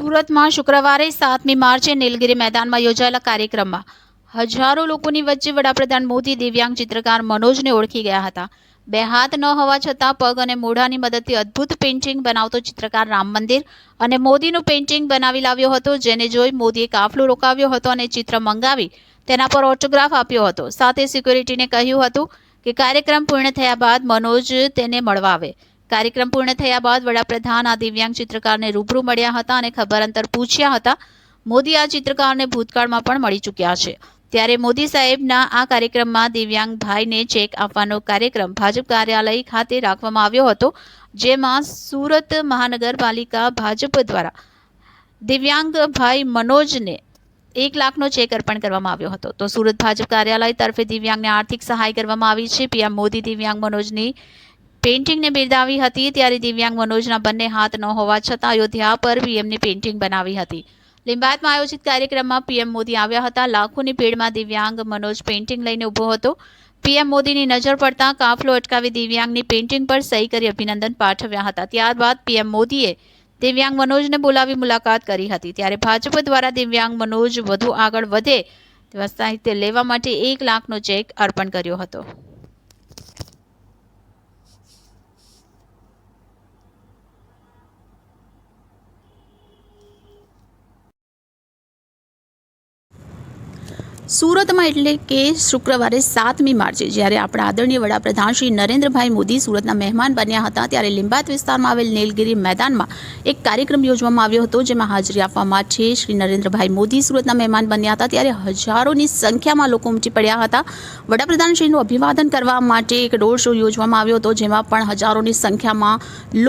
સુરતમાં શુક્રવારે 7મી માર્ચે નીલગિરી મેદાનમાં યોજાયેલા કાર્યક્રમમાં હજારો લોકોની વચ્ચે વડાપ્રધાન મોદી દિવ્યાંગ ચિત્રકાર મનોજને ઓળખી ગયા હતા. બે હાથ ન હોવા છતાં પગ અને મોઢાની મદદથી અદ્ભુત પેઇન્ટિંગ બનાવતો ચિત્રકાર રામ મંદિર અને મોદીનું પેઇન્ટિંગ બનાવી લાવ્યો હતો, જેને જોઈ મોદીએ કાફલો રોકાવ્યો હતો અને ચિત્ર મંગાવી તેના પર ઓટોગ્રાફ આપ્યો હતો. સાથે સિક્યુરિટીને કહ્યું હતું કે કાર્યક્રમ પૂર્ણ થયા બાદ મનોજ તેને મળવા આવે. કાર્યક્રમ પૂર્ણ થયા બાદ વડાપ્રધાન આ દિવ્યાંગ ચિત્રકારને રૂબરૂ મળ્યા હતા અને ખબર અંતર પૂછ્યા હતા. મોદી આ ચિત્રકારને ભૂતકાળમાં પણ મળી ચૂક્યા છે. ત્યારે મોદી સાહેબના આ કાર્યક્રમમાં દિવ્યાંગ ભાઈને ચેક આપવાનો કાર્યક્રમ ભાજપ કાર્યાલય ખાતે રાખવામાં આવ્યો હતો, જેમાં સુરત મહાનગરપાલિકા ભાજપ દ્વારા દિવ્યાંગ ભાઈ મનોજને 1 લાખનો ચેક અર્પણ કરવામાં આવ્યો હતો. તો સુરત ભાજપ કાર્યાલય તરફે દિવ્યાંગને આર્થિક સહાય કરવામાં આવી છે. પીએમ મોદી દિવ્યાંગ મનોજની પેઇન્ટિંગને બિરદાવી હતી. ત્યારે દિવ્યાંગ મનોજના બંને હાથ ન હોવા છતાં અયોધ્યા પર પીએમની પેઇન્ટિંગ બનાવી હતી. લિંબાયતમાં આયોજિત કાર્યક્રમમાં પીએમ મોદી આવ્યા હતા. લાખોની ભીડમાં દિવ્યાંગ મનોજ પેઇન્ટિંગ લઈને ઊભો હતો. પીએમ મોદીની નજર પડતા કાફલો અટકાવી દિવ્યાંગની પેઇન્ટિંગ પર સહી કરી અભિનંદન પાઠવ્યા હતા. ત્યારબાદ પીએમ મોદીએ દિવ્યાંગ મનોજને બોલાવી મુલાકાત કરી હતી. ત્યારે ભાજપ દ્વારા દિવ્યાંગ મનોજ વધુ આગળ વધે તેવા સાહિત્ય લેવા માટે 1 લાખનો ચેક અર્પણ કર્યો હતો. સુરતમાં એટલે કે શુક્રવારે 7મી માર્ચે જ્યારે આપણા આદરણીય વડાપ્રધાન શ્રી નરેન્દ્રભાઈ મોદી સુરતના મહેમાન બન્યા હતા, ત્યારે લિંબાયત વિસ્તારમાં આવેલ નીલગિરી મેદાનમાં એક કાર્યક્રમ યોજવામાં આવ્યો હતો, જેમાં હાજરી આપવા માટે શ્રી નરેન્દ્રભાઈ મોદી સુરતના મહેમાન બન્યા હતા. ત્યારે હજારોની સંખ્યામાં લોકો ઉમટી પડ્યા હતા. વડાપ્રધાનશ્રીનું અભિવાદન કરવા માટે એક રોડ શો યોજવામાં આવ્યો હતો, જેમાં પણ હજારોની સંખ્યામાં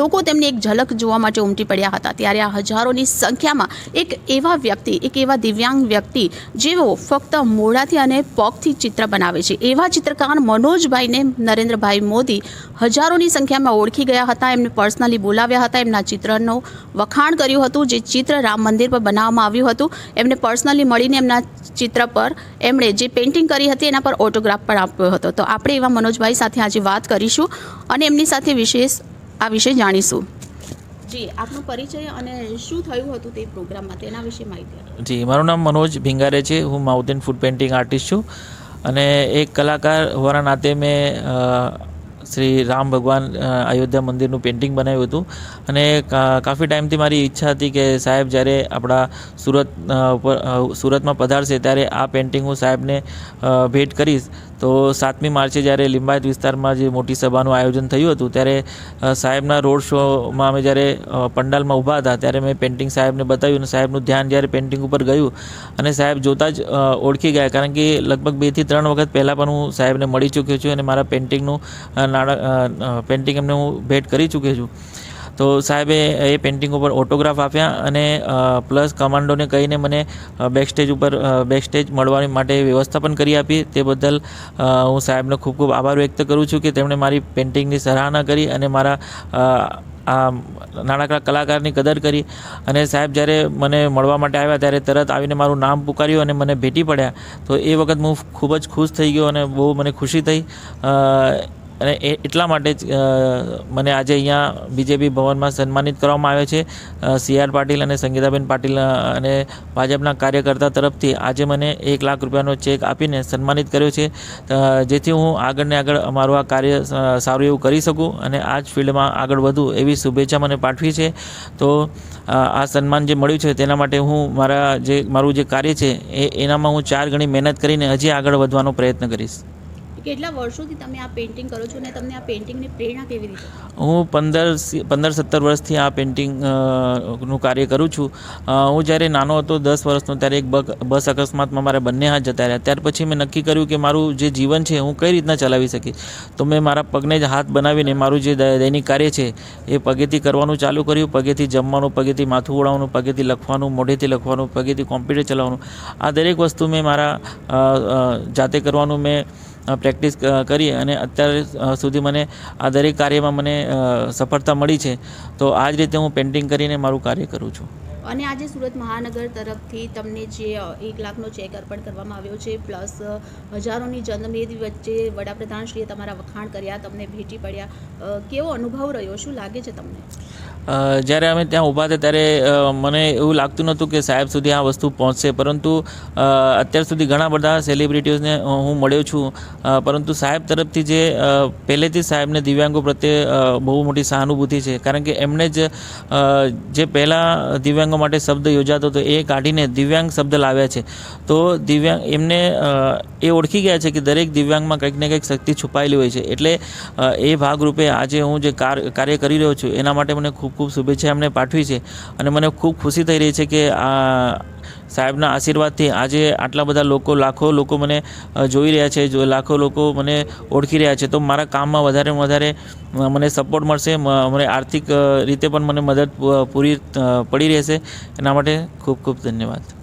લોકો તેમની એક ઝલક જોવા માટે ઉમટી પડ્યા હતા. ત્યારે આ હજારોની સંખ્યામાં એક એવા દિવ્યાંગ વ્યક્તિ જેઓ ફક્ત મોઢાથી અને પગથી ચિત્ર બનાવે છે, એવા ચિત્રકાર મનોજભાઈને નરેન્દ્રભાઈ મોદી હજારોની સંખ્યામાં ઓળખી ગયા હતા. એમને પર્સનલી બોલાવ્યા હતા. એમના ચિત્રનો વખાણ કર્યું હતું, જે ચિત્ર રામ મંદિર પર બનાવવામાં આવ્યું હતું. એમને પર્સનલી મળીને એમના ચિત્ર પર એમણે જે પેઇન્ટિંગ કરી હતી એના પર ઓટોગ્રાફ પણ આપ્યો હતો. તો આપણે એવા મનોજભાઈ સાથે આજે વાત કરીશું અને એમની સાથે આ વિશે જાણીશું. જી, આપનો પરિચય અને શું થયું હતું તે પ્રોગ્રામમાં તેના વિશે માહિતી. જી, મારું નામ મનોજ ભીંગારે છે. હું માઉન્ટેન ફૂડ પેઇન્ટિંગ આર્ટિસ્ટ છું અને એક કલાકાર હોવાના નાતે મેં શ્રી રામ ભગવાન અયોધ્યા મંદિરનું પેઇન્ટિંગ બનાવ્યું હતું. અને કાફી ટાઈમથી મારી ઈચ્છા હતી કે સાહેબ જ્યારે આપણા સુરતમાં પધારશે ત્યારે આ પેઇન્ટિંગ હું સાહેબને ભેટ કરીશ. તો 7મી માર્ચે જ્યારે લિંબાયત વિસ્તારમાં જે મોટી સભાનું આયોજન થયું હતું, ત્યારે સાહેબના રોડ શોમાં અમે જ્યારે પંડાલમાં ઊભા હતા, ત્યારે મેં પેઇન્ટિંગ સાહેબને બતાવ્યું અને સાહેબનું ધ્યાન જ્યારે પેઇન્ટિંગ ઉપર ગયું અને સાહેબ જોતાં જ ઓળખી ગયા, કારણ કે લગભગ 2 થી 3 વખત પહેલાં પણ હું સાહેબને મળી ચૂક્યો છું અને મારા પેઇન્ટિંગ એમને હું ભેટ કરી ચૂક્યો છું. તો સાહેબે એ પેઇન્ટિંગ ઉપર ઓટોગ્રાફ આપ્યા અને પ્લસ કમાન્ડોને કહીને મને બેકસ્ટેજ મળવાની માટે વ્યવસ્થા પણ કરી આપી. તે બદલ હું સાહેબનો ખૂબ ખૂબ આભાર વ્યક્ત કરું છું કે તેમણે મારી પેઇન્ટિંગની સરાહના કરી અને મારા આ નાનકડા કલાકારની કદર કરી. અને સાહેબ જ્યારે મને મળવા માટે આવ્યા ત્યારે તરત આવીને મારું નામ પુકાર્યું અને મને ભેટી પડ્યા. તો એ વખત હું ખૂબ જ ખુશ થઈ ગયો અને બહુ મને ખુશી થઈ. અને એટલા માટે જ મને આજે અહીંયા બીજેપી ભવનમાં સન્માનિત કરવામાં આવે છે. CR પાટીલ અને સંગીતાબેન પાટીલ અને ભાજપના કાર્યકર્તા તરફથી આજે મને 1 લાખ રૂપિયાનો ચેક આપીને સન્માનિત કર્યો છે, જેથી હું આગળ અમારું આ કાર્ય સારું એવું કરી શકું અને આ જ ફિલ્ડમાં આગળ વધું એવી શુભેચ્છા મને પાઠવી છે. તો આ સન્માન જે મળ્યું છે તેના માટે હું મારું જે કાર્ય છે એનામાં હું 4 ગણી મહેનત કરીને હજી આગળ વધવાનો પ્રયત્ન કરીશ. કેટલા વર્ષોથી તમે આ પેઇન્ટિંગ કરો છો અને તમને આ પેઇન્ટિંગની પ્રેરણા કેવી રીતે? હું 15-17 વર્ષથી આ પેઇન્ટિંગનું કાર્ય કરું છું. હું જ્યારે નાનો હતો 10 વર્ષનો, ત્યારે એક બસ અકસ્માતમાં મારા બંને હાથ જતા રહ્યા. ત્યાર પછી મેં નક્કી કર્યું કે મારું જે જીવન છે હું કઈ રીતના ચલાવી શકીશ. તો મેં મારા પગને જ હાથ બનાવીને મારું જે દૈનિક કાર્ય છે એ પગેથી કરવાનું ચાલુ કર્યું. પગેથી જમવાનું, પગેથી માથું ઓળાવવાનું, પગેથી લખવાનું, મોઢેથી લખવાનું, પગેથી કોમ્પ્યુટર ચલાવવાનું, આ દરેક વસ્તુ મેં મારા જાતે કરવાનું મેં પ્રેક્ટિસ કરી અને અત્યાર સુધી મને આ દરેક કાર્યમાં મને સફળતા મળી છે. તો આ જ રીતે હું પેઇન્ટિંગ કરીને મારું કાર્ય કરું છું. અને આજે સુરત મહાનગર તરફથી તમને જે 1 લાખનો ચેક અર્પણ કરવામાં આવ્યો છે, પ્લસ હજારોની જનમેદ વચ્ચે વડાપ્રધાનશ્રીએ તમારા વખાણ કર્યા, તમને ભેટી પડ્યા, કેવો અનુભવ રહ્યો, શું લાગે છે તમને? જ્યારે અમે ત્યાં ઊભા હતા ત્યારે મને એવું લાગતું નહોતું કે સાહેબ સુધી આ વસ્તુ પહોંચશે, પરંતુ અત્યાર સુધી ઘણા બધા સેલિબ્રિટીઓને હું મળ્યો છું, પરંતુ સાહેબ તરફથી જે પહેલેથી સાહેબને દિવ્યાંગો પ્રત્યે બહુ મોટી સહાનુભૂતિ છે, કારણ કે એમણે જ જે પહેલાં દિવ્યાંગો માટે શબ્દ યોજાતો હતો એ કાઢીને દિવ્યાંગ શબ્દ લાવ્યા છે. તો દિવ્યાંગ એમને એ ઓળખી ગયા છે કે દરેક દિવ્યાંગમાં કંઈક ને કંઈક શક્તિ છુપાયેલી હોય છે, એટલે એ ભાગરૂપે આજે હું જે કાર્ય કરી રહ્યો છું એના માટે મને ખૂબ ખૂબ શુભેચ્છા એમને પાઠવી છે. અને મને ખૂબ ખુશી થઈ રહી છે કે સાહેબના આશીર્વાદથી આજે આટલા બધા લોકો, લાખો લોકો મને જોઈ રહ્યા છે, લાખો લોકો મને ઓળખી રહ્યા છે. તો મારા કામમાં વધારે વધારે મને સપોર્ટ મળશે, મને આર્થિક રીતે પણ મને મદદ પૂરી પડી રહેશે. એના માટે ખૂબ ખૂબ ધન્યવાદ.